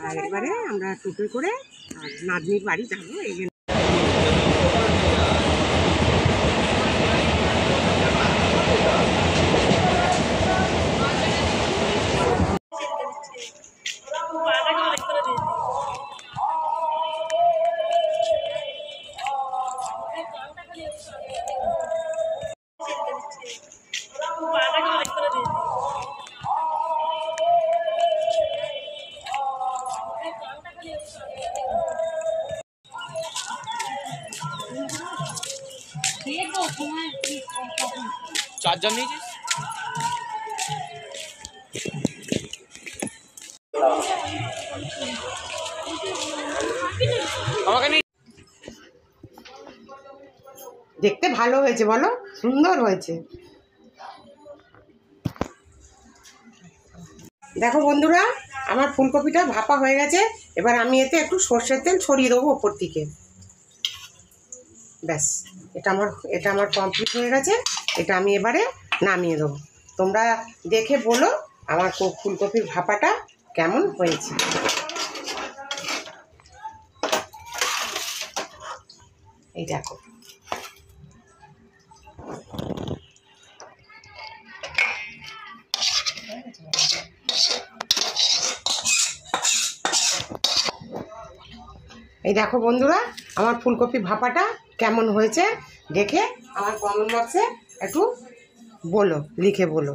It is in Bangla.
আর এবারে আমরা টোটো করে নাতনির বাড়ি যাবো। এই চার্জার নিয়েছিস? দেখতে ভালো হয়েছে, বলো সুন্দর হয়েছে। দেখো বন্ধুরা, আমার ফুলকপিটা ভাপা হয়ে গেছে। এবার আমি এতে একটু সর্ষের তেল ছড়িয়ে দেবো ওপর থেকে। ব্যাস, এটা আমার কমপ্লিট হয়ে গেছে। এটা আমি এবারে নামিয়ে দেবো। তোমরা দেখে বলো আমার ফুলকপির ভাপাটা কেমন হয়েছে। এই দেখো, এই দেখো বন্ধুরা, আমার ফুলকপি ভাপাটা কেমন হয়েছে দেখে আমার কমেন্ট বক্সে একটু বলো, লিখে বলো।